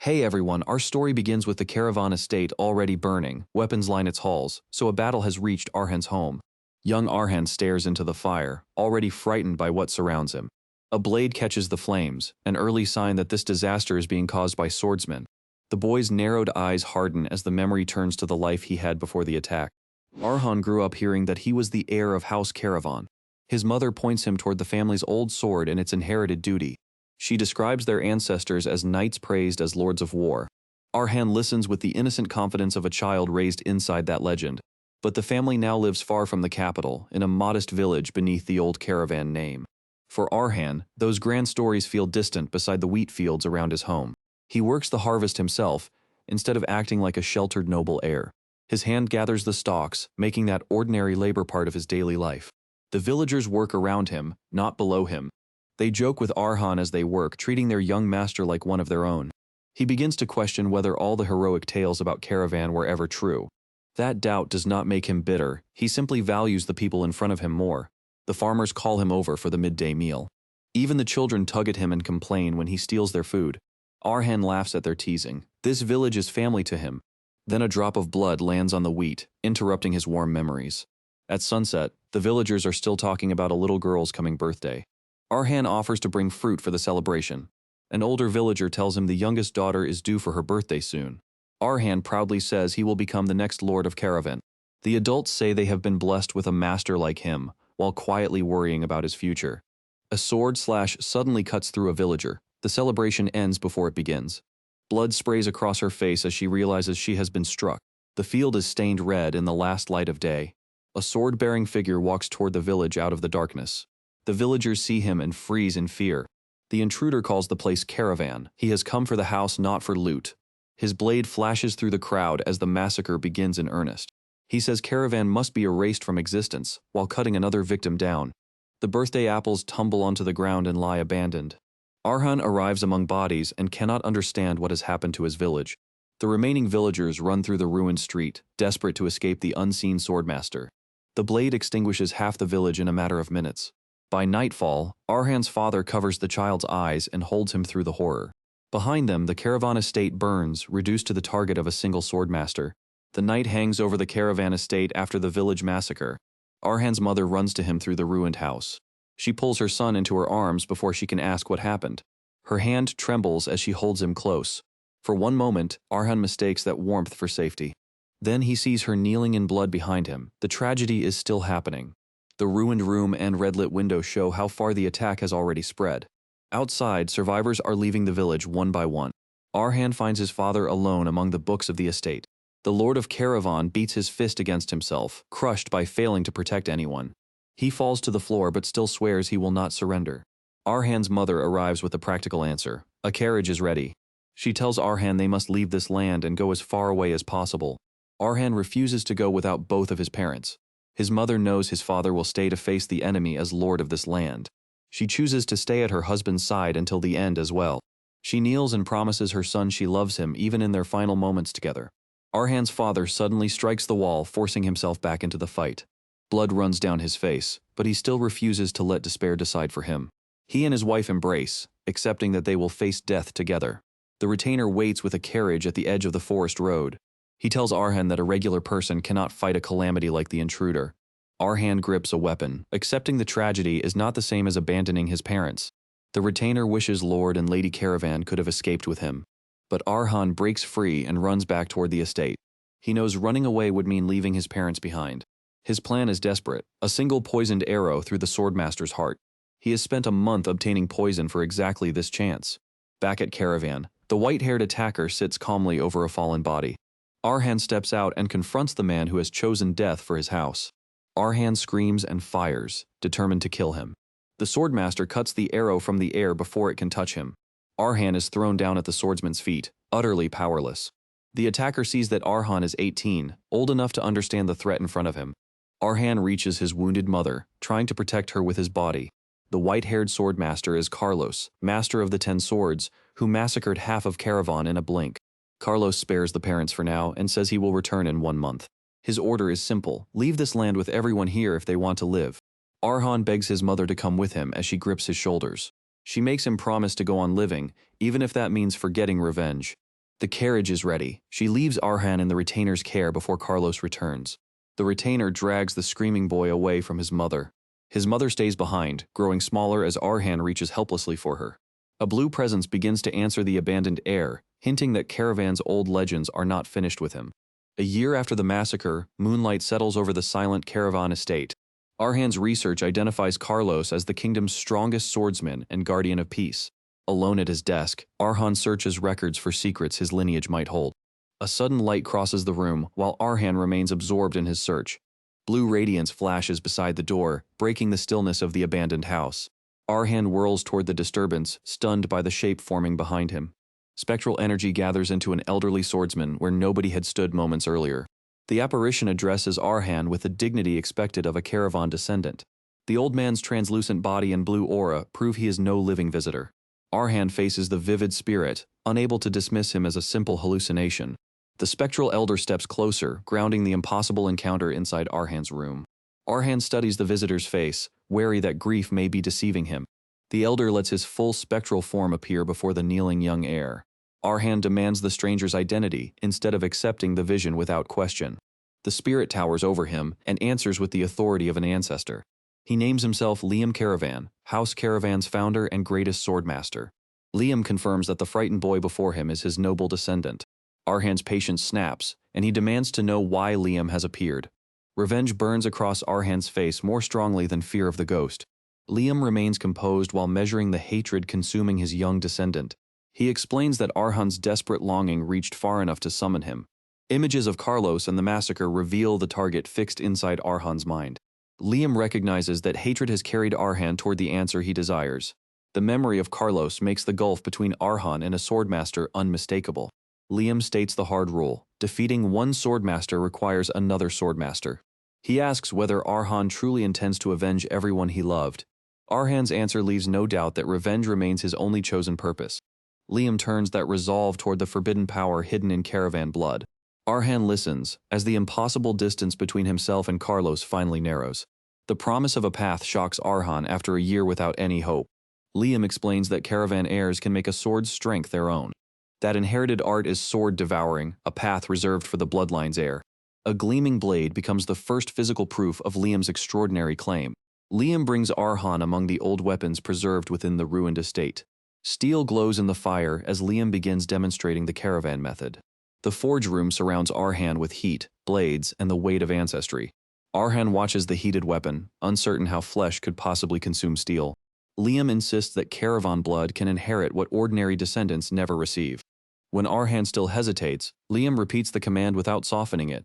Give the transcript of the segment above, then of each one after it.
Hey everyone, our story begins with the caravan estate already burning, weapons line its halls, so a battle has reached Arhan's home. Young Arhan stares into the fire, already frightened by what surrounds him. A blade catches the flames, an early sign that this disaster is being caused by swordsmen. The boy's narrowed eyes harden as the memory turns to the life he had before the attack. Arhan grew up hearing that he was the heir of House Caravan. His mother points him toward the family's old sword and its inherited duty. She describes their ancestors as knights praised as lords of war. Arhan listens with the innocent confidence of a child raised inside that legend. But the family now lives far from the capital, in a modest village beneath the old caravan name. For Arhan, those grand stories feel distant beside the wheat fields around his home. He works the harvest himself, instead of acting like a sheltered noble heir. His hand gathers the stalks, making that ordinary labor part of his daily life. The villagers work around him, not below him. They joke with Arhan as they work, treating their young master like one of their own. He begins to question whether all the heroic tales about Caravan were ever true. That doubt does not make him bitter, he simply values the people in front of him more. The farmers call him over for the midday meal. Even the children tug at him and complain when he steals their food. Arhan laughs at their teasing. This village is family to him. Then a drop of blood lands on the wheat, interrupting his warm memories. At sunset, the villagers are still talking about a little girl's coming birthday. Arhan offers to bring fruit for the celebration. An older villager tells him the youngest daughter is due for her birthday soon. Arhan proudly says he will become the next lord of Caravan. The adults say they have been blessed with a master like him, while quietly worrying about his future. A sword slash suddenly cuts through a villager. The celebration ends before it begins. Blood sprays across her face as she realizes she has been struck. The field is stained red in the last light of day. A sword-bearing figure walks toward the village out of the darkness. The villagers see him and freeze in fear. The intruder calls the place Caravan. He has come for the house, not for loot. His blade flashes through the crowd as the massacre begins in earnest. He says Caravan must be erased from existence, while cutting another victim down. The birthday apples tumble onto the ground and lie abandoned. Arhan arrives among bodies and cannot understand what has happened to his village. The remaining villagers run through the ruined street, desperate to escape the unseen swordmaster. The blade extinguishes half the village in a matter of minutes. By nightfall, Arhan's father covers the child's eyes and holds him through the horror. Behind them, the caravan estate burns, reduced to the target of a single swordmaster. The night hangs over the caravan estate after the village massacre. Arhan's mother runs to him through the ruined house. She pulls her son into her arms before she can ask what happened. Her hand trembles as she holds him close. For one moment, Arhan mistakes that warmth for safety. Then he sees her kneeling in blood behind him. The tragedy is still happening. The ruined room and red-lit window show how far the attack has already spread. Outside, survivors are leaving the village one by one. Arhan finds his father alone among the books of the estate. The Lord of Caravan beats his fist against himself, crushed by failing to protect anyone. He falls to the floor but still swears he will not surrender. Arhan's mother arrives with a practical answer. A carriage is ready. She tells Arhan they must leave this land and go as far away as possible. Arhan refuses to go without both of his parents. His mother knows his father will stay to face the enemy as lord of this land. She chooses to stay at her husband's side until the end as well. She kneels and promises her son she loves him even in their final moments together. Arhan's father suddenly strikes the wall, forcing himself back into the fight. Blood runs down his face, but he still refuses to let despair decide for him. He and his wife embrace, accepting that they will face death together. The retainer waits with a carriage at the edge of the forest road. He tells Arhan that a regular person cannot fight a calamity like the intruder. Arhan grips a weapon. Accepting the tragedy is not the same as abandoning his parents. The retainer wishes Lord and Lady Caravan could have escaped with him. But Arhan breaks free and runs back toward the estate. He knows running away would mean leaving his parents behind. His plan is desperate, a single poisoned arrow through the swordmaster's heart. He has spent a month obtaining poison for exactly this chance. Back at Caravan, the white-haired attacker sits calmly over a fallen body. Arhan steps out and confronts the man who has chosen death for his house. Arhan screams and fires, determined to kill him. The swordmaster cuts the arrow from the air before it can touch him. Arhan is thrown down at the swordsman's feet, utterly powerless. The attacker sees that Arhan is 18, old enough to understand the threat in front of him. Arhan reaches his wounded mother, trying to protect her with his body. The white-haired swordmaster is Carlos, master of the 10 swords, who massacred half of Caravan in a blink. Carlos spares the parents for now and says he will return in 1 month. His order is simple: leave this land with everyone here if they want to live. Arhan begs his mother to come with him as she grips his shoulders. She makes him promise to go on living, even if that means forgetting revenge. The carriage is ready. She leaves Arhan in the retainer's care before Carlos returns. The retainer drags the screaming boy away from his mother. His mother stays behind, growing smaller as Arhan reaches helplessly for her. A blue presence begins to answer the abandoned heir, hinting that Caravan's old legends are not finished with him. A year after the massacre, moonlight settles over the silent Caravan estate. Arhan's research identifies Carlos as the kingdom's strongest swordsman and guardian of peace. Alone at his desk, Arhan searches records for secrets his lineage might hold. A sudden light crosses the room while Arhan remains absorbed in his search. Blue radiance flashes beside the door, breaking the stillness of the abandoned house. Arhan whirls toward the disturbance, stunned by the shape forming behind him. Spectral energy gathers into an elderly swordsman where nobody had stood moments earlier. The apparition addresses Arhan with the dignity expected of a Caravan descendant. The old man's translucent body and blue aura prove he is no living visitor. Arhan faces the vivid spirit, unable to dismiss him as a simple hallucination. The spectral elder steps closer, grounding the impossible encounter inside Arhan's room. Arhan studies the visitor's face, wary that grief may be deceiving him. The elder lets his full spectral form appear before the kneeling young heir. Arhan demands the stranger's identity instead of accepting the vision without question. The spirit towers over him and answers with the authority of an ancestor. He names himself Liam Caravan, House Caravan's founder and greatest swordmaster. Liam confirms that the frightened boy before him is his noble descendant. Arhan's patience snaps, and he demands to know why Liam has appeared. Revenge burns across Arhan's face more strongly than fear of the ghost. Liam remains composed while measuring the hatred consuming his young descendant. He explains that Arhan's desperate longing reached far enough to summon him. Images of Carlos and the massacre reveal the target fixed inside Arhan's mind. Liam recognizes that hatred has carried Arhan toward the answer he desires. The memory of Carlos makes the gulf between Arhan and a swordmaster unmistakable. Liam states the hard rule: defeating one swordmaster requires another swordmaster. He asks whether Arhan truly intends to avenge everyone he loved. Arhan's answer leaves no doubt that revenge remains his only chosen purpose. Liam turns that resolve toward the forbidden power hidden in Caravan blood. Arhan listens, as the impossible distance between himself and Carlos finally narrows. The promise of a path shocks Arhan after a year without any hope. Liam explains that Caravan heirs can make a sword's strength their own. That inherited art is sword devouring, a path reserved for the bloodline's heir. A gleaming blade becomes the first physical proof of Liam's extraordinary claim. Liam brings Arhan among the old weapons preserved within the ruined estate. Steel glows in the fire as Liam begins demonstrating the Caravan method. The forge room surrounds Arhan with heat, blades, and the weight of ancestry. Arhan watches the heated weapon, uncertain how flesh could possibly consume steel. Liam insists that Caravan blood can inherit what ordinary descendants never receive. When Arhan still hesitates, Liam repeats the command without softening it.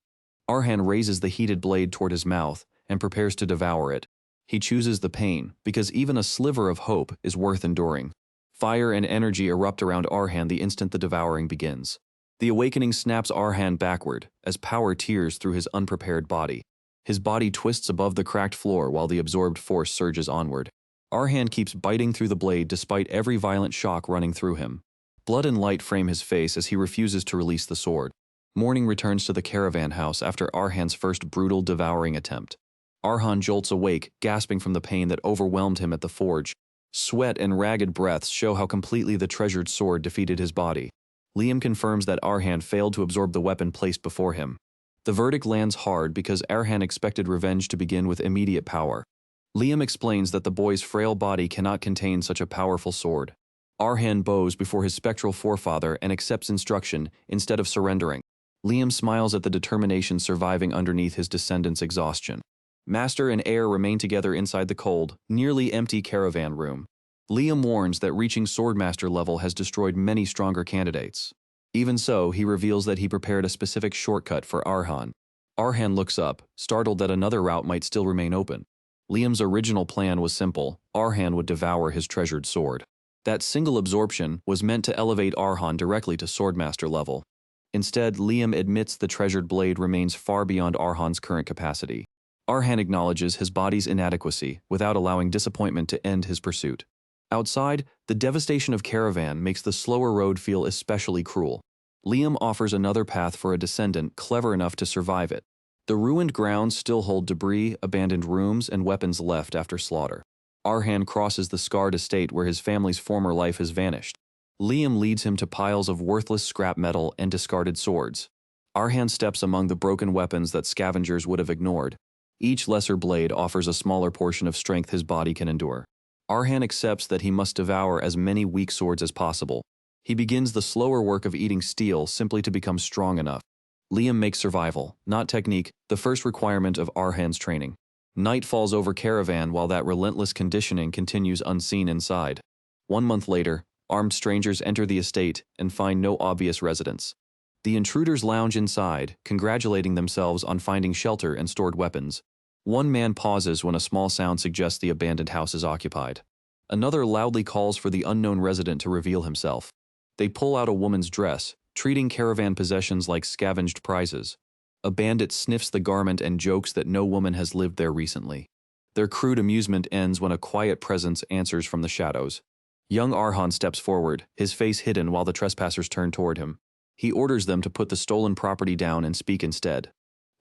Arhan raises the heated blade toward his mouth and prepares to devour it. He chooses the pain, because even a sliver of hope is worth enduring. Fire and energy erupt around Arhan the instant the devouring begins. The awakening snaps Arhan backward, as power tears through his unprepared body. His body twists above the cracked floor while the absorbed force surges onward. Arhan keeps biting through the blade despite every violent shock running through him. Blood and light frame his face as he refuses to release the sword. Morning returns to the Caravan house after Arhan's first brutal devouring attempt. Arhan jolts awake, gasping from the pain that overwhelmed him at the forge. Sweat and ragged breaths show how completely the treasured sword defeated his body. Liam confirms that Arhan failed to absorb the weapon placed before him. The verdict lands hard because Arhan expected revenge to begin with immediate power. Liam explains that the boy's frail body cannot contain such a powerful sword. Arhan bows before his spectral forefather and accepts instruction instead of surrendering. Liam smiles at the determination surviving underneath his descendants' exhaustion. Master and heir remain together inside the cold, nearly empty Caravan room. Liam warns that reaching Swordmaster level has destroyed many stronger candidates. Even so, he reveals that he prepared a specific shortcut for Arhan. Arhan looks up, startled that another route might still remain open. Liam's original plan was simple: Arhan would devour his treasured sword. That single absorption was meant to elevate Arhan directly to Swordmaster level. Instead, Liam admits the treasured blade remains far beyond Arhan's current capacity. Arhan acknowledges his body's inadequacy without allowing disappointment to end his pursuit. Outside, the devastation of Caravan makes the slower road feel especially cruel. Liam offers another path for a descendant clever enough to survive it. The ruined grounds still hold debris, abandoned rooms, and weapons left after slaughter. Arhan crosses the scarred estate where his family's former life has vanished. Liam leads him to piles of worthless scrap metal and discarded swords. Arhan steps among the broken weapons that scavengers would have ignored. Each lesser blade offers a smaller portion of strength his body can endure. Arhan accepts that he must devour as many weak swords as possible. He begins the slower work of eating steel simply to become strong enough. Liam makes survival, not technique, the first requirement of Arhan's training. Night falls over Caravan while that relentless conditioning continues unseen inside. 1 month later, armed strangers enter the estate and find no obvious residence. The intruders lounge inside, congratulating themselves on finding shelter and stored weapons. One man pauses when a small sound suggests the abandoned house is occupied. Another loudly calls for the unknown resident to reveal himself. They pull out a woman's dress, treating Caravan possessions like scavenged prizes. A bandit sniffs the garment and jokes that no woman has lived there recently. Their crude amusement ends when a quiet presence answers from the shadows. Young Arhan steps forward, his face hidden while the trespassers turn toward him. He orders them to put the stolen property down and speak instead.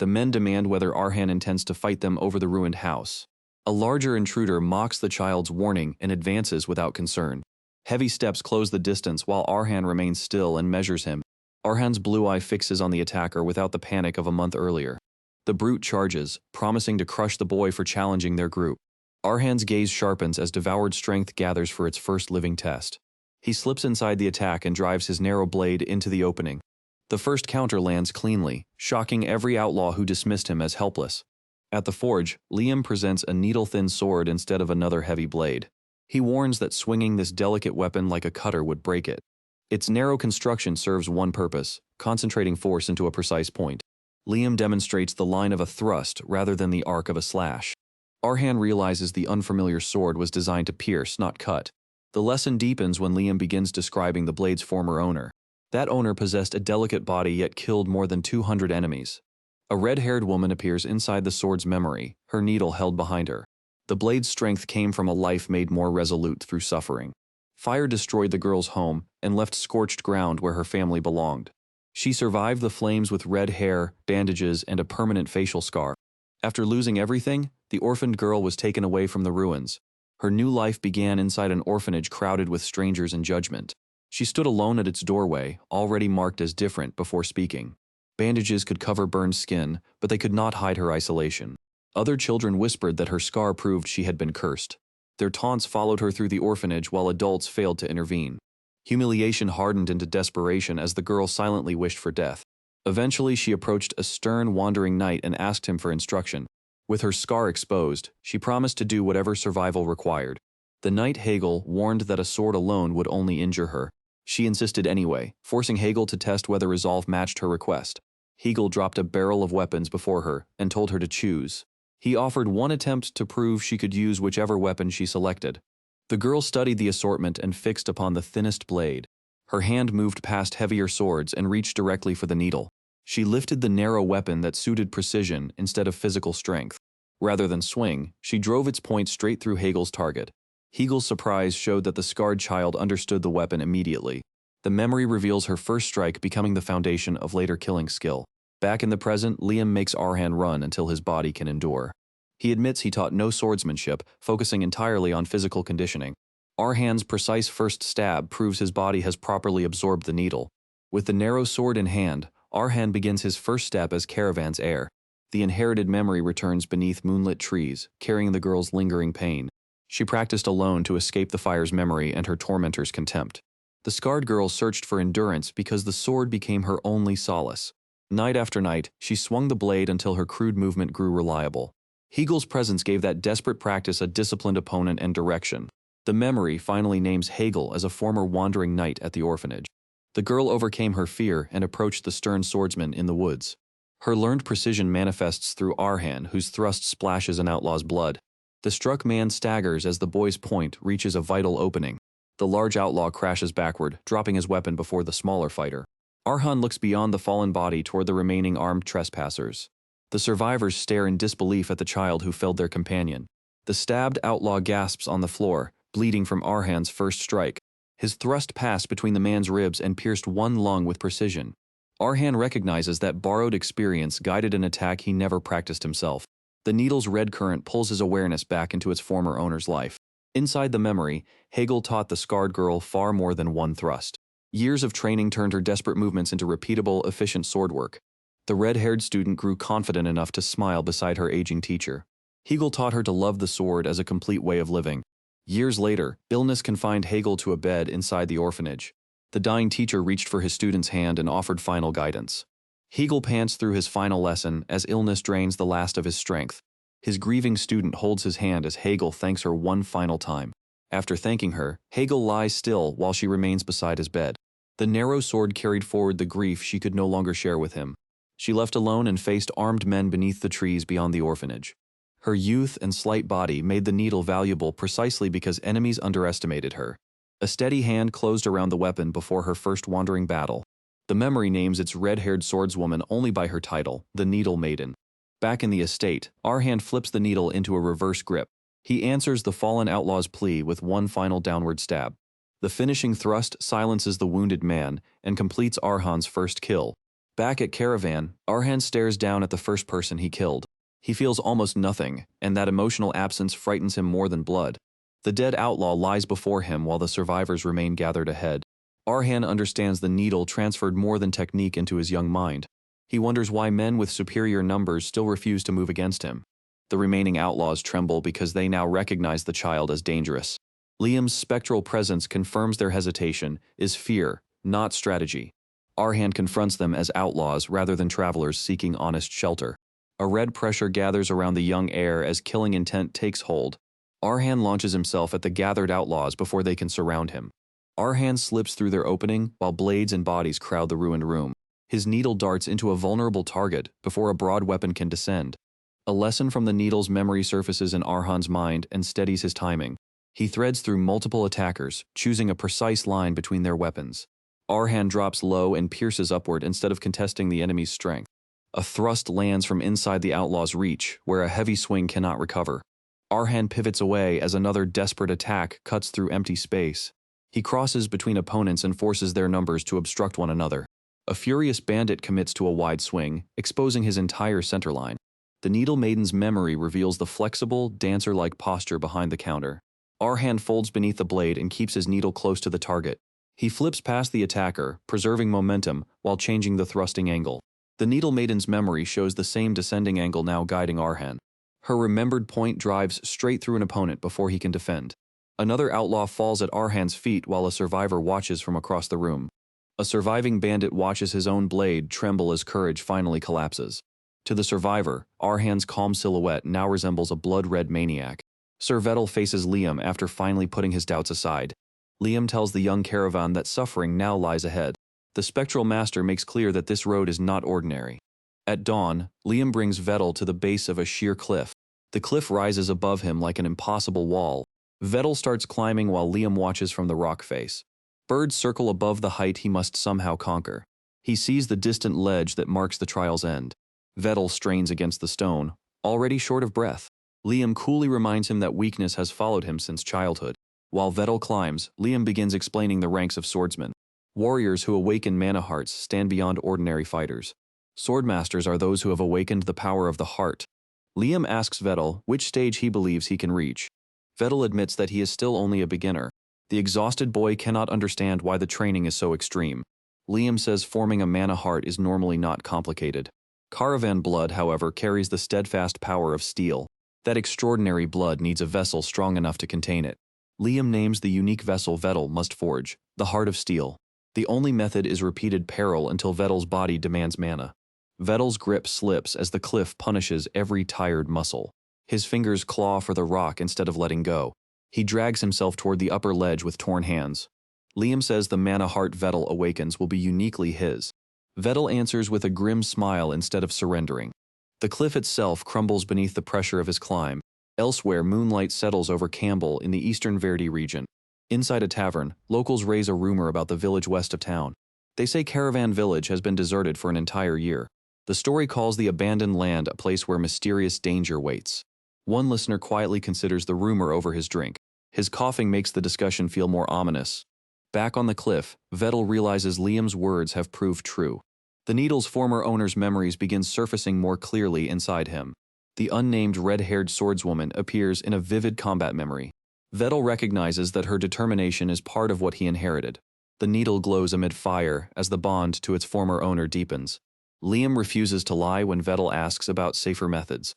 The men demand whether Arhan intends to fight them over the ruined house. A larger intruder mocks the child's warning and advances without concern. Heavy steps close the distance while Arhan remains still and measures him. Arhan's blue eye fixes on the attacker without the panic of a month earlier. The brute charges, promising to crush the boy for challenging their group. Arhan's gaze sharpens as devoured strength gathers for its first living test. He slips inside the attack and drives his narrow blade into the opening. The first counter lands cleanly, shocking every outlaw who dismissed him as helpless. At the forge, Liam presents a needle-thin sword instead of another heavy blade. He warns that swinging this delicate weapon like a cutter would break it. Its narrow construction serves one purpose, concentrating force into a precise point. Liam demonstrates the line of a thrust rather than the arc of a slash. Arhan realizes the unfamiliar sword was designed to pierce, not cut. The lesson deepens when Liam begins describing the blade's former owner. That owner possessed a delicate body yet killed more than 200 enemies. A red-haired woman appears inside the sword's memory, her needle held behind her. The blade's strength came from a life made more resolute through suffering. Fire destroyed the girl's home and left scorched ground where her family belonged. She survived the flames with red hair, bandages, and a permanent facial scar. After losing everything, the orphaned girl was taken away from the ruins. Her new life began inside an orphanage crowded with strangers and judgment. She stood alone at its doorway, already marked as different before speaking. Bandages could cover burned skin, but they could not hide her isolation. Other children whispered that her scar proved she had been cursed. Their taunts followed her through the orphanage while adults failed to intervene. Humiliation hardened into desperation as the girl silently wished for death. Eventually, she approached a stern, wandering knight and asked him for instruction. With her scar exposed, she promised to do whatever survival required. The knight Hegel warned that a sword alone would only injure her. She insisted anyway, forcing Hegel to test whether resolve matched her request. Hegel dropped a barrel of weapons before her and told her to choose. He offered one attempt to prove she could use whichever weapon she selected. The girl studied the assortment and fixed upon the thinnest blade. Her hand moved past heavier swords and reached directly for the needle. She lifted the narrow weapon that suited precision instead of physical strength. Rather than swing, she drove its point straight through Hegel's target. Hegel's surprise showed that the scarred child understood the weapon immediately. The memory reveals her first strike becoming the foundation of later killing skill. Back in the present, Liam makes Arhan run until his body can endure. He admits he taught no swordsmanship, focusing entirely on physical conditioning. Arhan's precise first stab proves his body has properly absorbed the needle. With the narrow sword in hand, Arhan begins his first step as Caravan's heir. The inherited memory returns beneath moonlit trees, carrying the girl's lingering pain. She practiced alone to escape the fire's memory and her tormentor's contempt. The scarred girl searched for endurance because the sword became her only solace. Night after night, she swung the blade until her crude movement grew reliable. Hegel's presence gave that desperate practice a disciplined opponent and direction. The memory finally names Hegel as a former wandering knight at the orphanage. The girl overcame her fear and approached the stern swordsman in the woods. Her learned precision manifests through Arhan, whose thrust splashes an outlaw's blood. The struck man staggers as the boy's point reaches a vital opening. The large outlaw crashes backward, dropping his weapon before the smaller fighter. Arhan looks beyond the fallen body toward the remaining armed trespassers. The survivors stare in disbelief at the child who felled their companion. The stabbed outlaw gasps on the floor, bleeding from Arhan's first strike. His thrust passed between the man's ribs and pierced one lung with precision. Arhan recognizes that borrowed experience guided an attack he never practiced himself. The needle's red current pulls his awareness back into its former owner's life. Inside the memory, Hegel taught the scarred girl far more than one thrust. Years of training turned her desperate movements into repeatable, efficient sword work. The red-haired student grew confident enough to smile beside her aging teacher. Hegel taught her to love the sword as a complete way of living. Years later, illness confined Hegel to a bed inside the orphanage. The dying teacher reached for his student's hand and offered final guidance. Hegel pants through his final lesson as illness drains the last of his strength. His grieving student holds his hand as Hegel thanks her one final time. After thanking her, Hegel lies still while she remains beside his bed. The narrow sword carried forward the grief she could no longer share with him. She left alone and faced armed men beneath the trees beyond the orphanage. Her youth and slight body made the needle valuable precisely because enemies underestimated her. A steady hand closed around the weapon before her first wandering battle. The memory names its red-haired swordswoman only by her title, the Needle Maiden. Back in the estate, Arhan flips the needle into a reverse grip. He answers the fallen outlaw's plea with one final downward stab. The finishing thrust silences the wounded man and completes Arhan's first kill. Back at Caravan, Arhan stares down at the first person he killed. He feels almost nothing, and that emotional absence frightens him more than blood. The dead outlaw lies before him while the survivors remain gathered ahead. Arhan understands the needle transferred more than technique into his young mind. He wonders why men with superior numbers still refuse to move against him. The remaining outlaws tremble because they now recognize the child as dangerous. Liam's spectral presence confirms their hesitation is fear, not strategy. Arhan confronts them as outlaws rather than travelers seeking honest shelter. A red pressure gathers around the young heir as killing intent takes hold. Arhan launches himself at the gathered outlaws before they can surround him. Arhan slips through their opening while blades and bodies crowd the ruined room. His needle darts into a vulnerable target before a broad weapon can descend. A lesson from the needle's memory surfaces in Arhan's mind and steadies his timing. He threads through multiple attackers, choosing a precise line between their weapons. Arhan drops low and pierces upward instead of contesting the enemy's strength. A thrust lands from inside the outlaw's reach, where a heavy swing cannot recover. Arhan pivots away as another desperate attack cuts through empty space. He crosses between opponents and forces their numbers to obstruct one another. A furious bandit commits to a wide swing, exposing his entire center line. The Needle Maiden's memory reveals the flexible, dancer-like posture behind the counter. Arhan folds beneath the blade and keeps his needle close to the target. He flips past the attacker, preserving momentum while changing the thrusting angle. The Needle Maiden's memory shows the same descending angle now guiding Arhan. Her remembered point drives straight through an opponent before he can defend. Another outlaw falls at Arhan's feet while a survivor watches from across the room. A surviving bandit watches his own blade tremble as courage finally collapses. To the survivor, Arhan's calm silhouette now resembles a blood-red maniac. Sir Vettel faces Liam after finally putting his doubts aside. Liam tells the young caravan that suffering now lies ahead. The spectral master makes clear that this road is not ordinary. At dawn, Liam brings Vettel to the base of a sheer cliff. The cliff rises above him like an impossible wall. Vettel starts climbing while Liam watches from the rock face. Birds circle above the height he must somehow conquer. He sees the distant ledge that marks the trial's end. Vettel strains against the stone, already short of breath. Liam coolly reminds him that weakness has followed him since childhood. While Vettel climbs, Liam begins explaining the ranks of swordsmen. Warriors who awaken mana hearts stand beyond ordinary fighters. Swordmasters are those who have awakened the power of the heart. Liam asks Vettel which stage he believes he can reach. Vettel admits that he is still only a beginner. The exhausted boy cannot understand why the training is so extreme. Liam says forming a mana heart is normally not complicated. Caravan blood, however, carries the steadfast power of steel. That extraordinary blood needs a vessel strong enough to contain it. Liam names the unique vessel Vettel must forge, the Heart of Steel. The only method is repeated peril until Vettel's body demands mana. Vettel's grip slips as the cliff punishes every tired muscle. His fingers claw for the rock instead of letting go. He drags himself toward the upper ledge with torn hands. Liam says the mana heart Vettel awakens will be uniquely his. Vettel answers with a grim smile instead of surrendering. The cliff itself crumbles beneath the pressure of his climb. Elsewhere, moonlight settles over Campbell in the eastern Verdi region. Inside a tavern, locals raise a rumor about the village west of town. They say Caravan Village has been deserted for an entire year. The story calls the abandoned land a place where mysterious danger waits. One listener quietly considers the rumor over his drink. His coughing makes the discussion feel more ominous. Back on the cliff, Vettel realizes Liam's words have proved true. The needle's former owner's memories begin surfacing more clearly inside him. The unnamed red-haired swordswoman appears in a vivid combat memory. Vettel recognizes that her determination is part of what he inherited. The needle glows amid fire as the bond to its former owner deepens. Liam refuses to lie when Vettel asks about safer methods.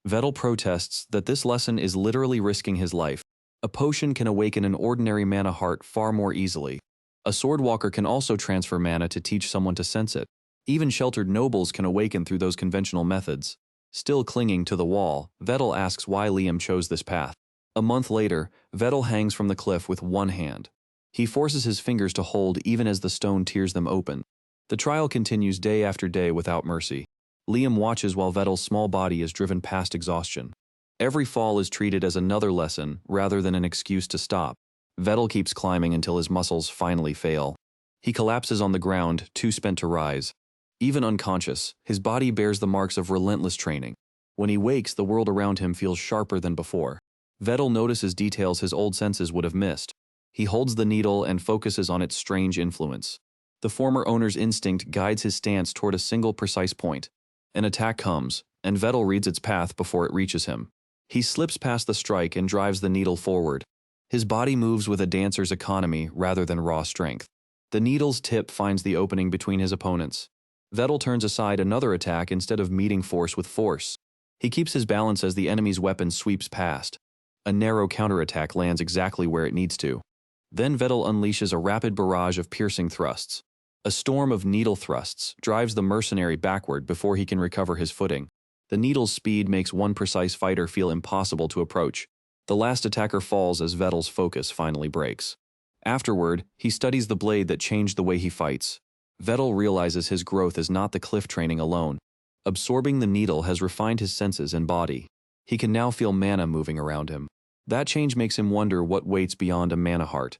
Vettel protests that this lesson is literally risking his life. A potion can awaken an ordinary mana heart far more easily. A swordwalker can also transfer mana to teach someone to sense it. Even sheltered nobles can awaken through those conventional methods. Still clinging to the wall, Vettel asks why Liam chose this path. A month later, Vettel hangs from the cliff with one hand. He forces his fingers to hold even as the stone tears them open. The trial continues day after day without mercy. Liam watches while Vettel's small body is driven past exhaustion. Every fall is treated as another lesson rather than an excuse to stop. Vettel keeps climbing until his muscles finally fail. He collapses on the ground, too spent to rise. Even unconscious, his body bears the marks of relentless training. When he wakes, the world around him feels sharper than before. Vettel notices details his old senses would have missed. He holds the needle and focuses on its strange influence. The former owner's instinct guides his stance toward a single precise point. An attack comes, and Vettel reads its path before it reaches him. He slips past the strike and drives the needle forward. His body moves with a dancer's economy rather than raw strength. The needle's tip finds the opening between his opponents. Vettel turns aside another attack instead of meeting force with force. He keeps his balance as the enemy's weapon sweeps past. A narrow counterattack lands exactly where it needs to. Then Vettel unleashes a rapid barrage of piercing thrusts. A storm of needle thrusts drives the mercenary backward before he can recover his footing. The needle's speed makes one precise fighter feel impossible to approach. The last attacker falls as Vettel's focus finally breaks. Afterward, he studies the blade that changed the way he fights. Vettel realizes his growth is not the cliff training alone. Absorbing the needle has refined his senses and body. He can now feel mana moving around him. That change makes him wonder what waits beyond a mana heart.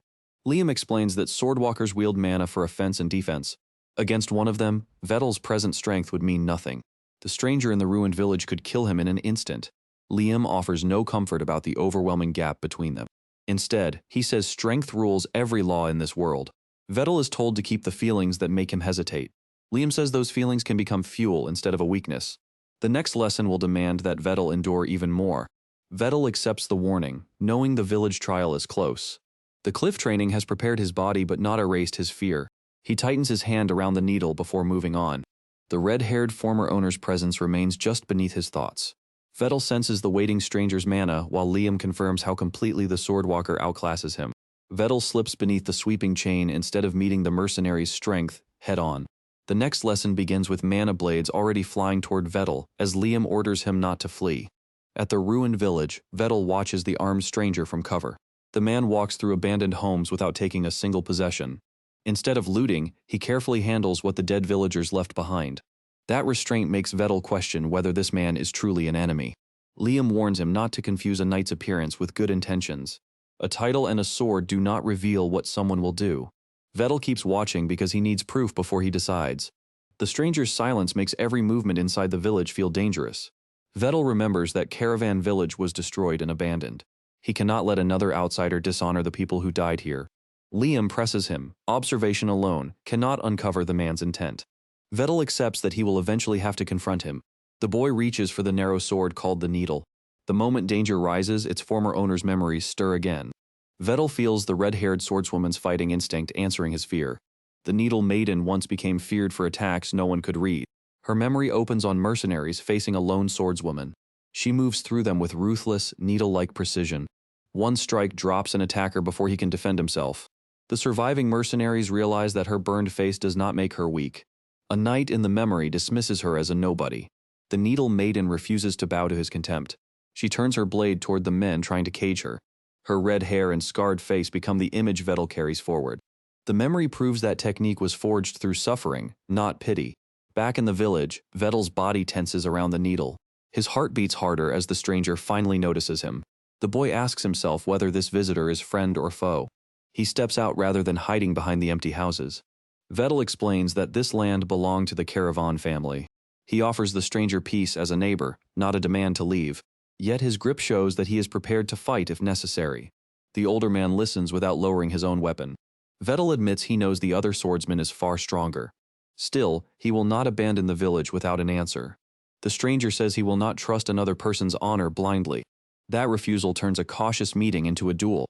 Liam explains that swordwalkers wield mana for offense and defense. Against one of them, Vettel's present strength would mean nothing. The stranger in the ruined village could kill him in an instant. Liam offers no comfort about the overwhelming gap between them. Instead, he says strength rules every law in this world. Vettel is told to keep the feelings that make him hesitate. Liam says those feelings can become fuel instead of a weakness. The next lesson will demand that Vettel endure even more. Vettel accepts the warning, knowing the village trial is close. The cliff training has prepared his body but not erased his fear. He tightens his hand around the needle before moving on. The red-haired former owner's presence remains just beneath his thoughts. Vettel senses the waiting stranger's mana while Liam confirms how completely the swordwalker outclasses him. Vettel slips beneath the sweeping chain instead of meeting the mercenary's strength head-on. The next lesson begins with mana blades already flying toward Vettel as Liam orders him not to flee. At the ruined village, Vettel watches the armed stranger from cover. The man walks through abandoned homes without taking a single possession. Instead of looting, he carefully handles what the dead villagers left behind. That restraint makes Vettel question whether this man is truly an enemy. Liam warns him not to confuse a knight's appearance with good intentions. A title and a sword do not reveal what someone will do. Vettel keeps watching because he needs proof before he decides. The stranger's silence makes every movement inside the village feel dangerous. Vettel remembers that Caravan Village was destroyed and abandoned. He cannot let another outsider dishonor the people who died here. Liam presses him. Observation alone cannot uncover the man's intent. Vettel accepts that he will eventually have to confront him. The boy reaches for the narrow sword called the needle. The moment danger rises, its former owner's memories stir again. Vettel feels the red-haired swordswoman's fighting instinct answering his fear. The needle maiden once became feared for attacks no one could read. Her memory opens on mercenaries facing a lone swordswoman. She moves through them with ruthless, needle-like precision. One strike drops an attacker before he can defend himself. The surviving mercenaries realize that her burned face does not make her weak. A knight in the memory dismisses her as a nobody. The needle maiden refuses to bow to his contempt. She turns her blade toward the men trying to cage her. Her red hair and scarred face become the image Vettel carries forward. The memory proves that technique was forged through suffering, not pity. Back in the village, Vettel's body tenses around the needle. His heart beats harder as the stranger finally notices him. The boy asks himself whether this visitor is friend or foe. He steps out rather than hiding behind the empty houses. Vettel explains that this land belonged to the Caravan family. He offers the stranger peace as a neighbor, not a demand to leave. Yet his grip shows that he is prepared to fight if necessary. The older man listens without lowering his own weapon. Vettel admits he knows the other swordsman is far stronger. Still, he will not abandon the village without an answer. The stranger says he will not trust another person's honor blindly. That refusal turns a cautious meeting into a duel.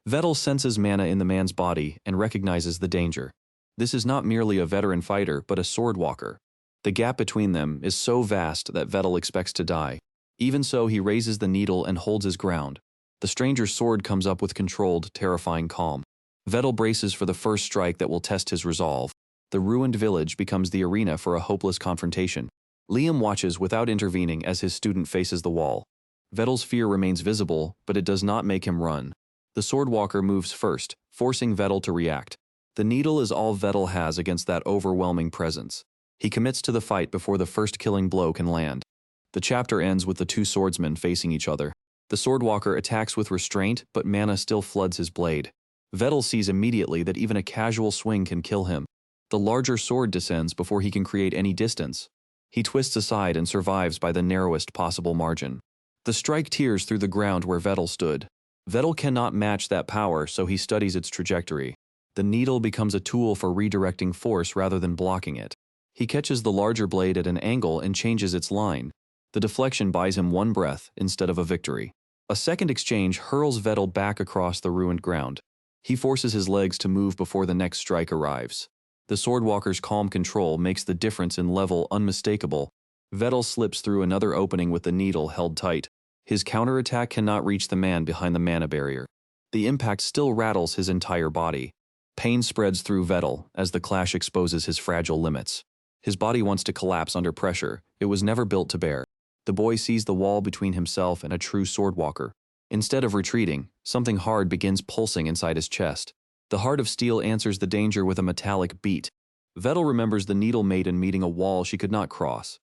Vettel senses mana in the man's body and recognizes the danger. This is not merely a veteran fighter, but a sword walker. The gap between them is so vast that Vettel expects to die. Even so, he raises the needle and holds his ground. The stranger's sword comes up with controlled, terrifying calm. Vettel braces for the first strike that will test his resolve. The ruined village becomes the arena for a hopeless confrontation. Liam watches without intervening as his student faces the wall. Vettel's fear remains visible, but it does not make him run. The swordwalker moves first, forcing Vettel to react. The needle is all Vettel has against that overwhelming presence. He commits to the fight before the first killing blow can land. The chapter ends with the two swordsmen facing each other. The swordwalker attacks with restraint, but mana still floods his blade. Vettel sees immediately that even a casual swing can kill him. The larger sword descends before he can create any distance. He twists aside and survives by the narrowest possible margin. The strike tears through the ground where Vettel stood. Vettel cannot match that power, so he studies its trajectory. The needle becomes a tool for redirecting force rather than blocking it. He catches the larger blade at an angle and changes its line. The deflection buys him one breath instead of a victory. A second exchange hurls Vettel back across the ruined ground. He forces his legs to move before the next strike arrives. The swordwalker's calm control makes the difference in level unmistakable. Vettel slips through another opening with the needle held tight. His counterattack cannot reach the man behind the mana barrier. The impact still rattles his entire body. Pain spreads through Vettel as the clash exposes his fragile limits. His body wants to collapse under pressure. It was never built to bear. The boy sees the wall between himself and a true swordwalker. Instead of retreating, something hard begins pulsing inside his chest. The heart of steel answers the danger with a metallic beat. Vettel remembers the Needle Maiden meeting a wall she could not cross.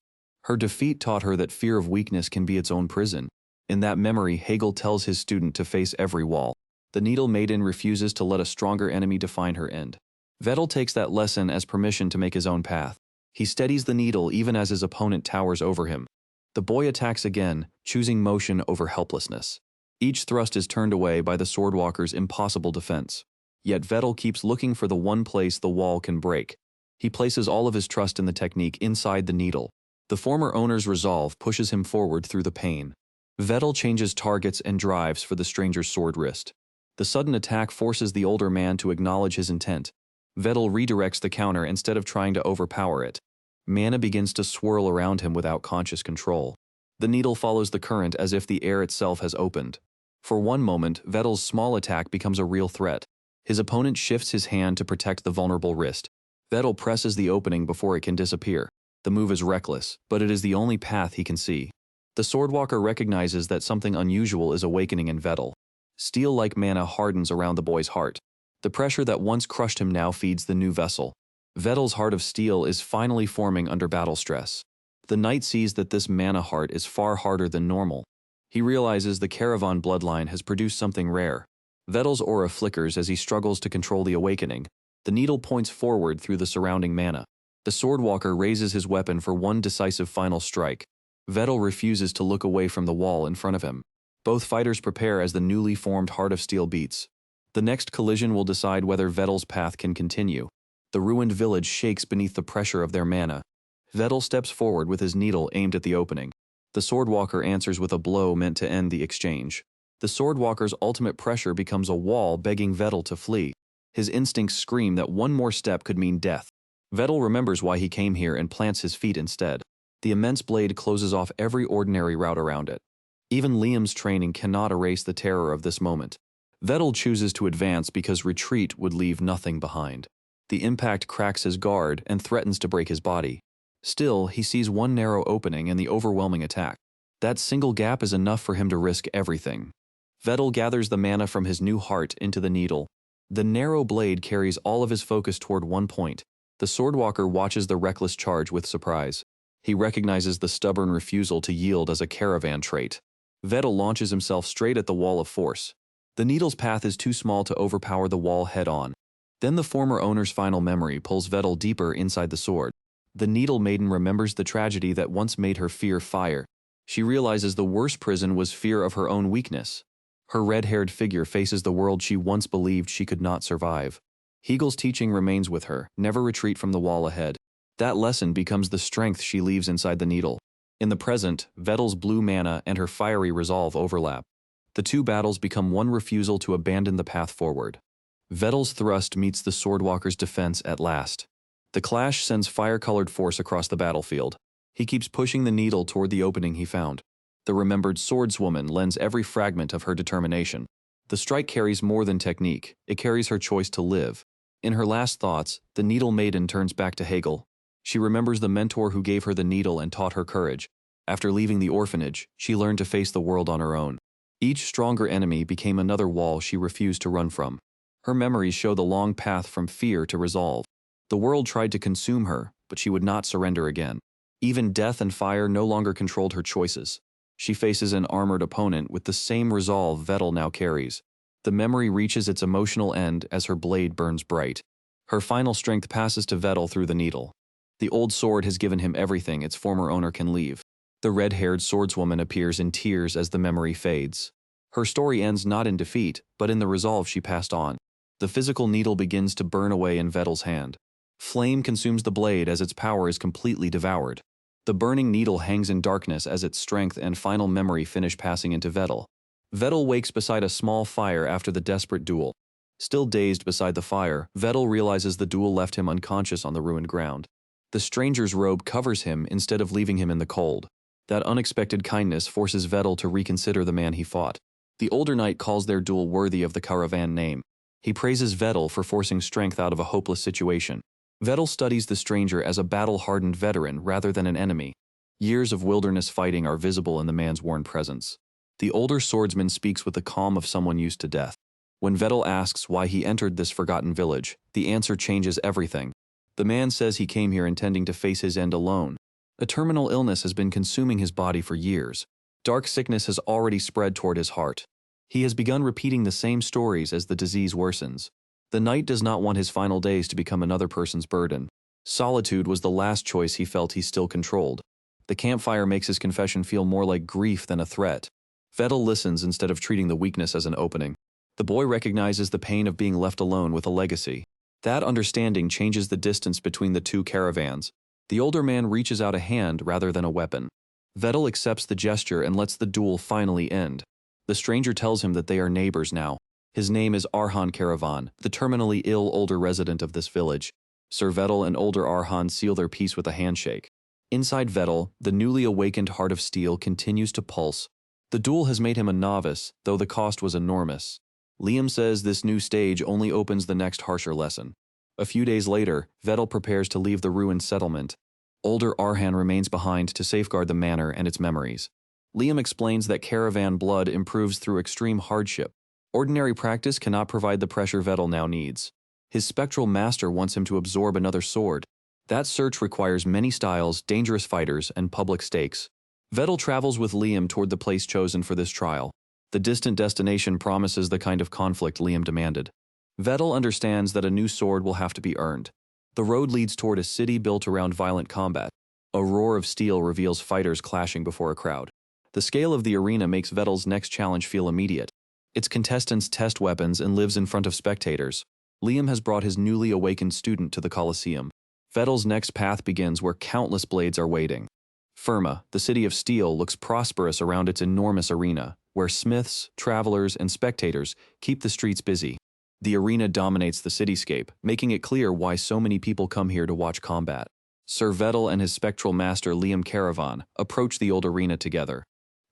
Her defeat taught her that fear of weakness can be its own prison. In that memory, Hegel tells his student to face every wall. The Needle Maiden refuses to let a stronger enemy define her end. Vettel takes that lesson as permission to make his own path. He steadies the needle even as his opponent towers over him. The boy attacks again, choosing motion over helplessness. Each thrust is turned away by the swordwalker's impossible defense. Yet Vettel keeps looking for the one place the wall can break. He places all of his trust in the technique inside the needle. The former owner's resolve pushes him forward through the pain. Vettel changes targets and drives for the stranger's sword wrist. The sudden attack forces the older man to acknowledge his intent. Vettel redirects the counter instead of trying to overpower it. Mana begins to swirl around him without conscious control. The needle follows the current as if the air itself has opened. For one moment, Vettel's small attack becomes a real threat. His opponent shifts his hand to protect the vulnerable wrist. Vettel presses the opening before it can disappear. The move is reckless, but it is the only path he can see. The swordwalker recognizes that something unusual is awakening in Vettel. Steel-like mana hardens around the boy's heart. The pressure that once crushed him now feeds the new vessel. Vettel's heart of steel is finally forming under battle stress. The knight sees that this mana heart is far harder than normal. He realizes the caravan bloodline has produced something rare. Vettel's aura flickers as he struggles to control the awakening. The needle points forward through the surrounding mana. The swordwalker raises his weapon for one decisive final strike. Vettel refuses to look away from the wall in front of him. Both fighters prepare as the newly formed Heart of Steel beats. The next collision will decide whether Vettel's path can continue. The ruined village shakes beneath the pressure of their mana. Vettel steps forward with his needle aimed at the opening. The swordwalker answers with a blow meant to end the exchange. The swordwalker's ultimate pressure becomes a wall begging Vettel to flee. His instincts scream that one more step could mean death. Vettel remembers why he came here and plants his feet instead. The immense blade closes off every ordinary route around it. Even Liam's training cannot erase the terror of this moment. Vettel chooses to advance because retreat would leave nothing behind. The impact cracks his guard and threatens to break his body. Still, he sees one narrow opening in the overwhelming attack. That single gap is enough for him to risk everything. Vettel gathers the mana from his new heart into the needle. The narrow blade carries all of his focus toward one point. The swordwalker watches the reckless charge with surprise. He recognizes the stubborn refusal to yield as a caravan trait. Vettel launches himself straight at the wall of force. The needle's path is too small to overpower the wall head-on. Then the former owner's final memory pulls Vettel deeper inside the sword. The Needle Maiden remembers the tragedy that once made her fear fire. She realizes the worst prison was fear of her own weakness. Her red-haired figure faces the world she once believed she could not survive. Hegel's teaching remains with her, never retreat from the wall ahead. That lesson becomes the strength she leaves inside the needle. In the present, Vettel's blue mana and her fiery resolve overlap. The two battles become one refusal to abandon the path forward. Vettel's thrust meets the Swordwalker's defense at last. The clash sends fire-colored force across the battlefield. He keeps pushing the needle toward the opening he found. The remembered swordswoman lends every fragment of her determination. The strike carries more than technique, it carries her choice to live. In her last thoughts, the Needle Maiden turns back to Hegel. She remembers the mentor who gave her the needle and taught her courage. After leaving the orphanage, she learned to face the world on her own. Each stronger enemy became another wall she refused to run from. Her memories show the long path from fear to resolve. The world tried to consume her, but she would not surrender again. Even death and fire no longer controlled her choices. She faces an armored opponent with the same resolve Vettel now carries. The memory reaches its emotional end as her blade burns bright. Her final strength passes to Vettel through the needle. The old sword has given him everything its former owner can leave. The red-haired swordswoman appears in tears as the memory fades. Her story ends not in defeat, but in the resolve she passed on. The physical needle begins to burn away in Vettel's hand. Flame consumes the blade as its power is completely devoured. The burning needle hangs in darkness as its strength and final memory finish passing into Vettel. Vettel wakes beside a small fire after the desperate duel. Still dazed beside the fire, Vettel realizes the duel left him unconscious on the ruined ground. The stranger's robe covers him instead of leaving him in the cold. That unexpected kindness forces Vettel to reconsider the man he fought. The older knight calls their duel worthy of the caravan name. He praises Vettel for forcing strength out of a hopeless situation. Vettel studies the stranger as a battle-hardened veteran rather than an enemy. Years of wilderness fighting are visible in the man's worn presence. The older swordsman speaks with the calm of someone used to death. When Vettel asks why he entered this forgotten village, the answer changes everything. The man says he came here intending to face his end alone. A terminal illness has been consuming his body for years. Dark sickness has already spread toward his heart. He has begun repeating the same stories as the disease worsens. The knight does not want his final days to become another person's burden. Solitude was the last choice he felt he still controlled. The campfire makes his confession feel more like grief than a threat. Vettel listens instead of treating the weakness as an opening. The boy recognizes the pain of being left alone with a legacy. That understanding changes the distance between the two caravans. The older man reaches out a hand rather than a weapon. Vettel accepts the gesture and lets the duel finally end. The stranger tells him that they are neighbors now. His name is Arhan Caravan, the terminally ill older resident of this village. Sir Vettel and older Arhan seal their peace with a handshake. Inside Vettel, the newly awakened heart of steel continues to pulse. The duel has made him a novice, though the cost was enormous. Liam says this new stage only opens the next harsher lesson. A few days later, Vettel prepares to leave the ruined settlement. Older Arhan remains behind to safeguard the manor and its memories. Liam explains that caravan blood improves through extreme hardship. Ordinary practice cannot provide the pressure Vettel now needs. His spectral master wants him to absorb another sword. That search requires many styles, dangerous fighters, and public stakes. Vettel travels with Liam toward the place chosen for this trial. The distant destination promises the kind of conflict Liam demanded. Vettel understands that a new sword will have to be earned. The road leads toward a city built around violent combat. A roar of steel reveals fighters clashing before a crowd. The scale of the arena makes Vettel's next challenge feel immediate. Its contestants test weapons and lives in front of spectators. Liam has brought his newly awakened student to the Colosseum. Vettel's next path begins where countless blades are waiting. Firma, the city of steel, looks prosperous around its enormous arena, where smiths, travelers, and spectators keep the streets busy. The arena dominates the cityscape, making it clear why so many people come here to watch combat. Sir Vettel and his spectral master Liam Caravan approach the old arena together.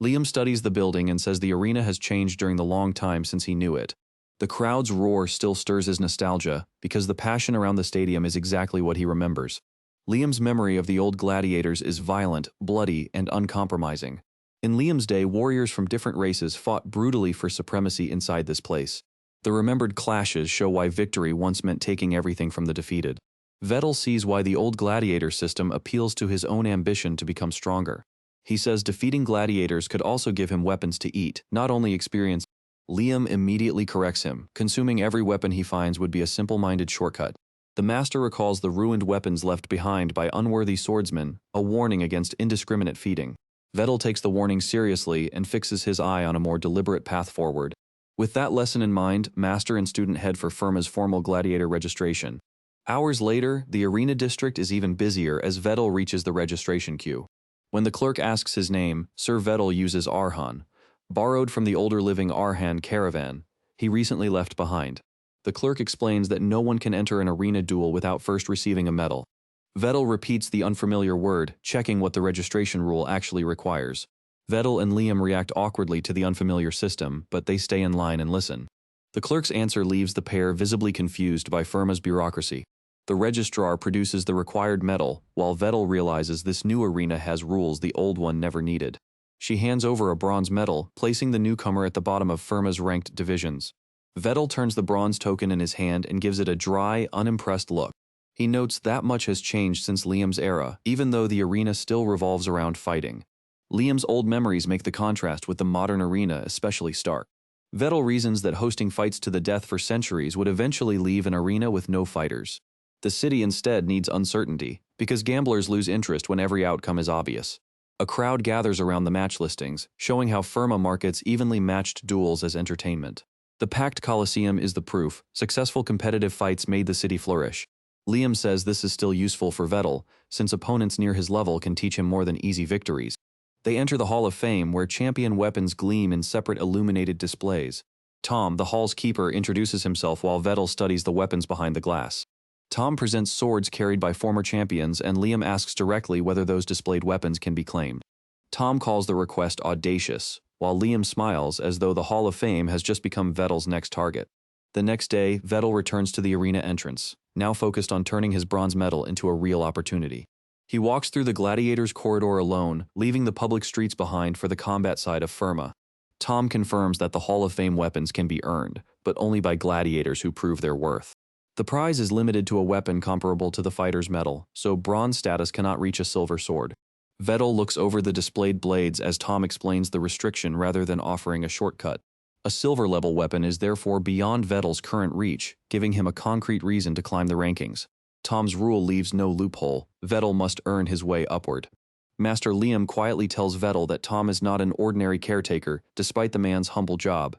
Liam studies the building and says the arena has changed during the long time since he knew it. The crowd's roar still stirs his nostalgia because the passion around the stadium is exactly what he remembers. Liam's memory of the old gladiators is violent, bloody, and uncompromising. In Liam's day, warriors from different races fought brutally for supremacy inside this place. The remembered clashes show why victory once meant taking everything from the defeated. Vettel sees why the old gladiator system appeals to his own ambition to become stronger. He says defeating gladiators could also give him weapons to eat, not only experience. Liam immediately corrects him. Consuming every weapon he finds would be a simple-minded shortcut. The master recalls the ruined weapons left behind by unworthy swordsmen, a warning against indiscriminate feeding. Vettel takes the warning seriously and fixes his eye on a more deliberate path forward. With that lesson in mind, master and student head for Firma's formal gladiator registration. Hours later, the arena district is even busier as Vettel reaches the registration queue. When the clerk asks his name, Sir Vettel uses Arhan. Borrowed from the older living Arhan caravan he recently left behind. The clerk explains that no one can enter an arena duel without first receiving a medal. Vettel repeats the unfamiliar word, checking what the registration rule actually requires. Vettel and Liam react awkwardly to the unfamiliar system, but they stay in line and listen. The clerk's answer leaves the pair visibly confused by Firma's bureaucracy. The registrar produces the required medal, while Vettel realizes this new arena has rules the old one never needed. She hands over a bronze medal, placing the newcomer at the bottom of Firma's ranked divisions. Vettel turns the bronze token in his hand and gives it a dry, unimpressed look. He notes that much has changed since Liam's era, even though the arena still revolves around fighting. Liam's old memories make the contrast with the modern arena especially stark. Vettel reasons that hosting fights to the death for centuries would eventually leave an arena with no fighters. The city instead needs uncertainty, because gamblers lose interest when every outcome is obvious. A crowd gathers around the match listings, showing how Firma markets evenly matched duels as entertainment. The packed Coliseum is the proof. Successful competitive fights made the city flourish. Liam says this is still useful for Vettel, since opponents near his level can teach him more than easy victories. They enter the Hall of Fame, where champion weapons gleam in separate illuminated displays. Tom, the hall's keeper, introduces himself while Vettel studies the weapons behind the glass. Tom presents swords carried by former champions, and Liam asks directly whether those displayed weapons can be claimed. Tom calls the request audacious, while Liam smiles as though the Hall of Fame has just become Vettel's next target. The next day, Vettel returns to the arena entrance, now focused on turning his bronze medal into a real opportunity. He walks through the gladiators' corridor alone, leaving the public streets behind for the combat side of Firma. Tom confirms that the Hall of Fame weapons can be earned, but only by gladiators who prove their worth. The prize is limited to a weapon comparable to the fighter's medal, so bronze status cannot reach a silver sword. Vettel looks over the displayed blades as Tom explains the restriction rather than offering a shortcut. A silver-level weapon is therefore beyond Vettel's current reach, giving him a concrete reason to climb the rankings. Tom's rule leaves no loophole. Vettel must earn his way upward. Master Liam quietly tells Vettel that Tom is not an ordinary caretaker, despite the man's humble job.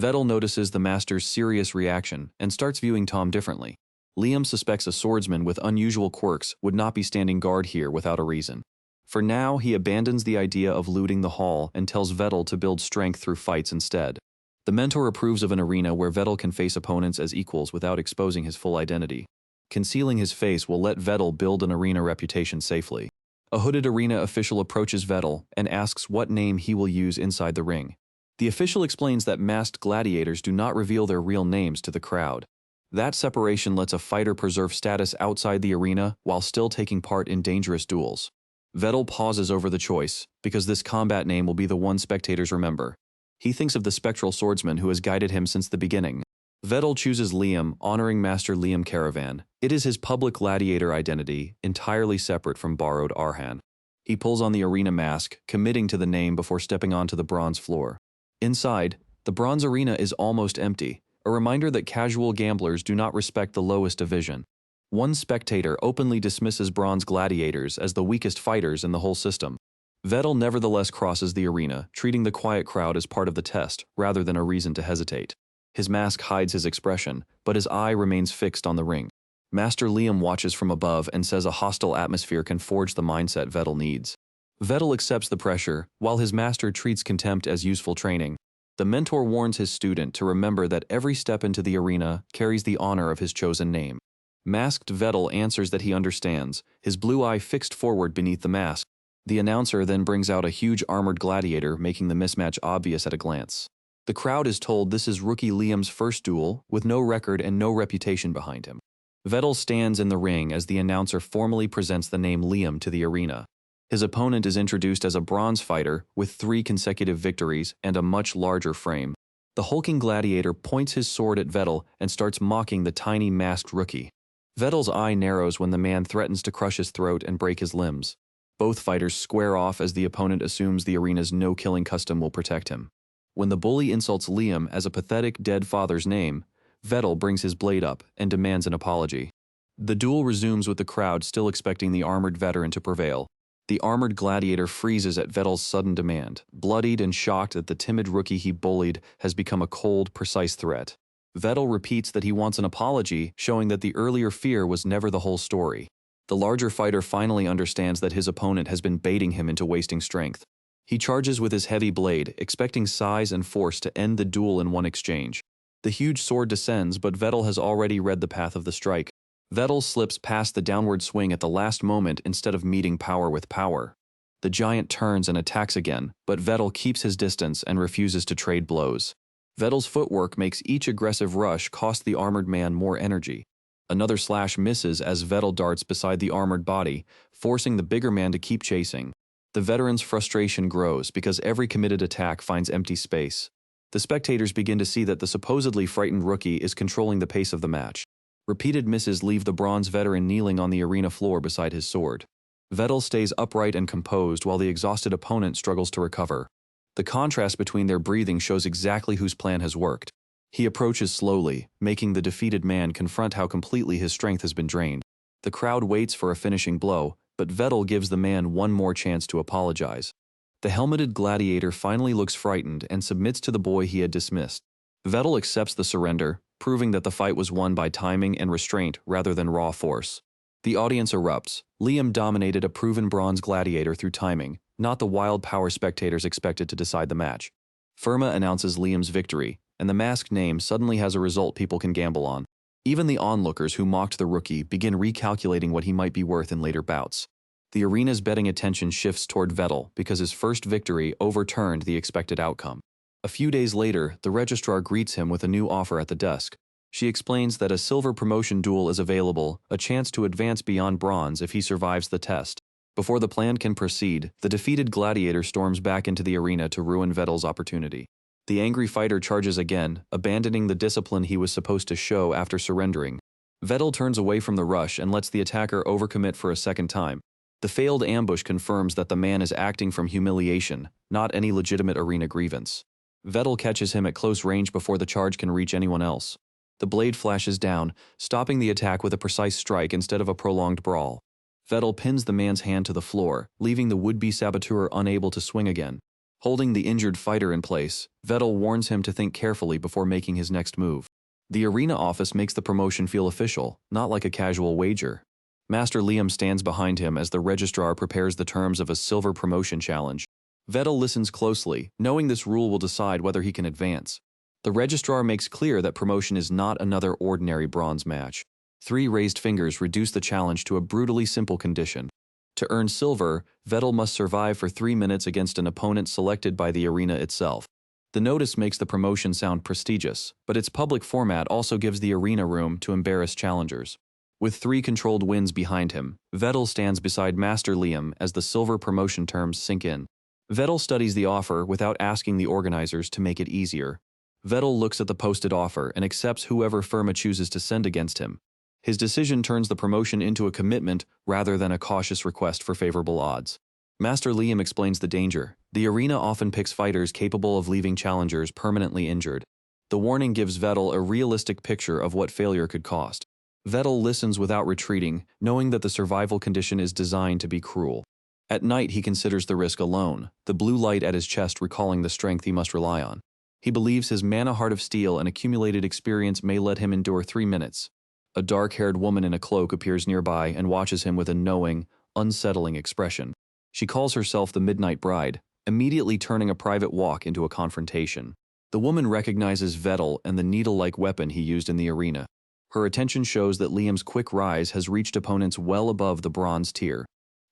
Vettel notices the master's serious reaction and starts viewing Tom differently. Liam suspects a swordsman with unusual quirks would not be standing guard here without a reason. For now, he abandons the idea of looting the hall and tells Vettel to build strength through fights instead. The mentor approves of an arena where Vettel can face opponents as equals without exposing his full identity. Concealing his face will let Vettel build an arena reputation safely. A hooded arena official approaches Vettel and asks what name he will use inside the ring. The official explains that masked gladiators do not reveal their real names to the crowd. That separation lets a fighter preserve status outside the arena while still taking part in dangerous duels. Vettel pauses over the choice, because this combat name will be the one spectators remember. He thinks of the spectral swordsman who has guided him since the beginning. Vettel chooses Liam, honoring Master Liam Caravan. It is his public gladiator identity, entirely separate from borrowed Arhan. He pulls on the arena mask, committing to the name before stepping onto the bronze floor. Inside, the bronze arena is almost empty, a reminder that casual gamblers do not respect the lowest division. One spectator openly dismisses bronze gladiators as the weakest fighters in the whole system. Vettel nevertheless crosses the arena, treating the quiet crowd as part of the test, rather than a reason to hesitate. His mask hides his expression, but his eye remains fixed on the ring. Master Liam watches from above and says a hostile atmosphere can forge the mindset Vettel needs. Vettel accepts the pressure, while his master treats contempt as useful training. The mentor warns his student to remember that every step into the arena carries the honor of his chosen name. Masked Vettel answers that he understands, his blue eye fixed forward beneath the mask. The announcer then brings out a huge armored gladiator, making the mismatch obvious at a glance. The crowd is told this is rookie Liam's first duel, with no record and no reputation behind him. Vettel stands in the ring as the announcer formally presents the name Liam to the arena. His opponent is introduced as a bronze fighter with 3 consecutive victories and a much larger frame. The hulking gladiator points his sword at Vettel and starts mocking the tiny masked rookie. Vettel's eye narrows when the man threatens to crush his throat and break his limbs. Both fighters square off as the opponent assumes the arena's no-killing custom will protect him. When the bully insults Liam as a pathetic dead father's name, Vettel brings his blade up and demands an apology. The duel resumes with the crowd still expecting the armored veteran to prevail. The armored gladiator freezes at Vettel's sudden demand, bloodied and shocked that the timid rookie he bullied has become a cold, precise threat. Vettel repeats that he wants an apology, showing that the earlier fear was never the whole story. The larger fighter finally understands that his opponent has been baiting him into wasting strength. He charges with his heavy blade, expecting size and force to end the duel in one exchange. The huge sword descends, but Vettel has already read the path of the strike. Vettel slips past the downward swing at the last moment instead of meeting power with power. The giant turns and attacks again, but Vettel keeps his distance and refuses to trade blows. Vettel's footwork makes each aggressive rush cost the armored man more energy. Another slash misses as Vettel darts beside the armored body, forcing the bigger man to keep chasing. The veteran's frustration grows because every committed attack finds empty space. The spectators begin to see that the supposedly frightened rookie is controlling the pace of the match. Repeated misses leave the bronze veteran kneeling on the arena floor beside his sword. Vettel stays upright and composed while the exhausted opponent struggles to recover. The contrast between their breathing shows exactly whose plan has worked. He approaches slowly, making the defeated man confront how completely his strength has been drained. The crowd waits for a finishing blow, but Vettel gives the man one more chance to apologize. The helmeted gladiator finally looks frightened and submits to the boy he had dismissed. Vettel accepts the surrender, proving that the fight was won by timing and restraint rather than raw force. The audience erupts. Liam dominated a proven bronze gladiator through timing, not the wild power spectators expected to decide the match. Firma announces Liam's victory, and the masked name suddenly has a result people can gamble on. Even the onlookers who mocked the rookie begin recalculating what he might be worth in later bouts. The arena's betting attention shifts toward Vettel because his first victory overturned the expected outcome. A few days later, the registrar greets him with a new offer at the desk. She explains that a silver promotion duel is available, a chance to advance beyond bronze if he survives the test. Before the plan can proceed, the defeated gladiator storms back into the arena to ruin Vettel's opportunity. The angry fighter charges again, abandoning the discipline he was supposed to show after surrendering. Vettel turns away from the rush and lets the attacker overcommit for a second time. The failed ambush confirms that the man is acting from humiliation, not any legitimate arena grievance. Vettel catches him at close range before the charge can reach anyone else. The blade flashes down, stopping the attack with a precise strike instead of a prolonged brawl. Vettel pins the man's hand to the floor, leaving the would-be saboteur unable to swing again. Holding the injured fighter in place, Vettel warns him to think carefully before making his next move. The arena office makes the promotion feel official, not like a casual wager. Master Liam stands behind him as the registrar prepares the terms of a silver promotion challenge. Vettel listens closely, knowing this rule will decide whether he can advance. The registrar makes clear that promotion is not another ordinary bronze match. 3 raised fingers reduce the challenge to a brutally simple condition. To earn silver, Vettel must survive for 3 minutes against an opponent selected by the arena itself. The notice makes the promotion sound prestigious, but its public format also gives the arena room to embarrass challengers. With 3 controlled wins behind him, Vettel stands beside Master Liam as the silver promotion terms sink in. Vettel studies the offer without asking the organizers to make it easier. Vettel looks at the posted offer and accepts whoever Firma chooses to send against him. His decision turns the promotion into a commitment rather than a cautious request for favorable odds. Master Liam explains the danger. The arena often picks fighters capable of leaving challengers permanently injured. The warning gives Vettel a realistic picture of what failure could cost. Vettel listens without retreating, knowing that the survival condition is designed to be cruel. At night he considers the risk alone, the blue light at his chest recalling the strength he must rely on. He believes his mana heart of steel and accumulated experience may let him endure 3 minutes. A dark-haired woman in a cloak appears nearby and watches him with a knowing, unsettling expression. She calls herself the Midnight Bride, immediately turning a private walk into a confrontation. The woman recognizes Vettel and the needle-like weapon he used in the arena. Her attention shows that Liam's quick rise has reached opponents well above the bronze tier.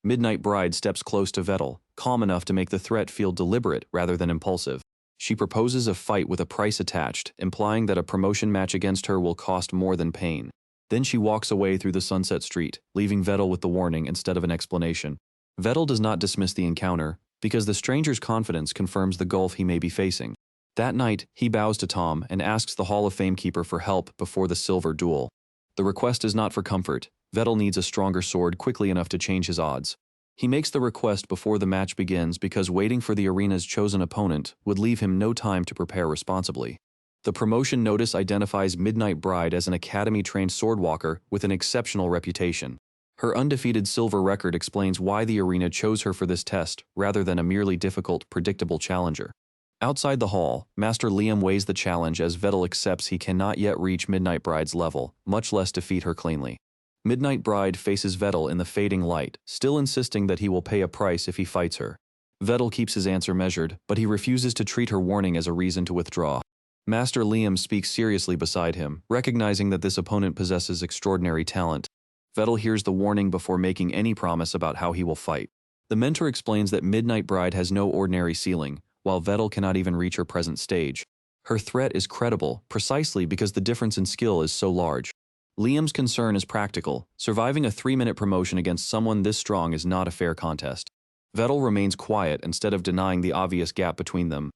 Midnight Bride steps close to Vettel, calm enough to make the threat feel deliberate rather than impulsive. She proposes a fight with a price attached, implying that a promotion match against her will cost more than pain. Then she walks away through the Sunset Street, leaving Vettel with the warning instead of an explanation. Vettel does not dismiss the encounter, because the stranger's confidence confirms the gulf he may be facing. That night, he bows to Tom and asks the Hall of Fame keeper for help before the silver duel. The request is not for comfort. Vettel needs a stronger sword quickly enough to change his odds. He makes the request before the match begins because waiting for the arena's chosen opponent would leave him no time to prepare responsibly. The promotion notice identifies Midnight Bride as an academy-trained swordwalker with an exceptional reputation. Her undefeated silver record explains why the arena chose her for this test rather than a merely difficult, predictable challenger. Outside the hall, Master Liam weighs the challenge as Vettel accepts he cannot yet reach Midnight Bride's level, much less defeat her cleanly. Midnight Bride faces Vettel in the fading light, still insisting that he will pay a price if he fights her. Vettel keeps his answer measured, but he refuses to treat her warning as a reason to withdraw. Master Liam speaks seriously beside him, recognizing that this opponent possesses extraordinary talent. Vettel hears the warning before making any promise about how he will fight. The mentor explains that Midnight Bride has no ordinary ceiling, while Vettel cannot even reach her present stage. Her threat is credible, precisely because the difference in skill is so large. Liam's concern is practical. Surviving a 3-minute promotion against someone this strong is not a fair contest. Vettel remains quiet instead of denying the obvious gap between them.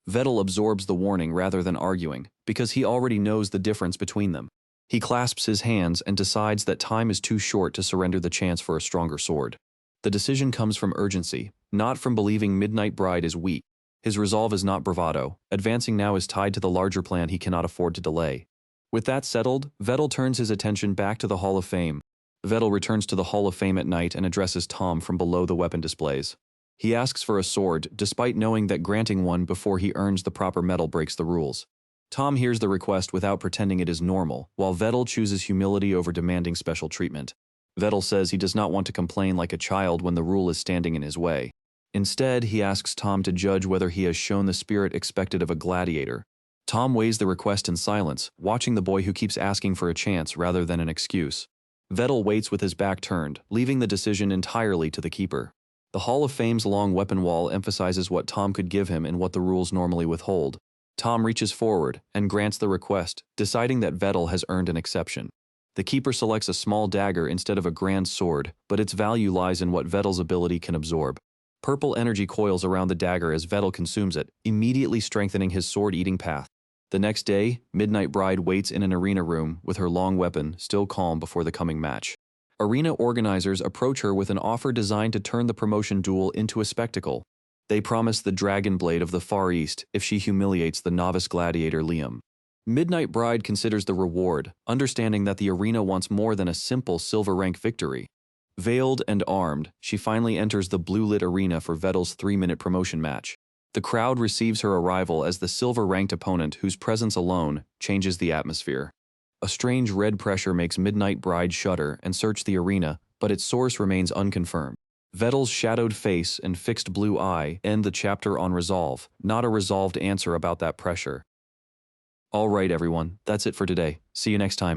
Vettel absorbs the warning rather than arguing, because he already knows the difference between them. He clasps his hands and decides that time is too short to surrender the chance for a stronger sword. The decision comes from urgency, not from believing Midnight Bride is weak. His resolve is not bravado. Advancing now is tied to the larger plan he cannot afford to delay. With that settled, Vettel turns his attention back to the Hall of Fame. Vettel returns to the Hall of Fame at night and addresses Tom from below the weapon displays. He asks for a sword, despite knowing that granting one before he earns the proper medal breaks the rules. Tom hears the request without pretending it is normal, while Vettel chooses humility over demanding special treatment. Vettel says he does not want to complain like a child when the rule is standing in his way. Instead, he asks Tom to judge whether he has shown the spirit expected of a gladiator. Tom weighs the request in silence, watching the boy who keeps asking for a chance rather than an excuse. Vettel waits with his back turned, leaving the decision entirely to the keeper. The Hall of Fame's long weapon wall emphasizes what Tom could give him and what the rules normally withhold. Tom reaches forward and grants the request, deciding that Vettel has earned an exception. The keeper selects a small dagger instead of a grand sword, but its value lies in what Vettel's ability can absorb. Purple energy coils around the dagger as Vettel consumes it, immediately strengthening his sword-eating path. The next day, Midnight Bride waits in an arena room with her long weapon, still calm before the coming match. Arena organizers approach her with an offer designed to turn the promotion duel into a spectacle. They promise the Dragon Blade of the Far East if she humiliates the novice gladiator Liam. Midnight Bride considers the reward, understanding that the arena wants more than a simple silver rank victory. Veiled and armed, she finally enters the blue-lit arena for Vettel's 3-minute promotion match. The crowd receives her arrival as the silver-ranked opponent whose presence alone changes the atmosphere. A strange red pressure makes Midnight Bride shudder and search the arena, but its source remains unconfirmed. Vettel's shadowed face and fixed blue eye end the chapter on resolve, not a resolved answer about that pressure. All right, everyone, that's it for today. See you next time.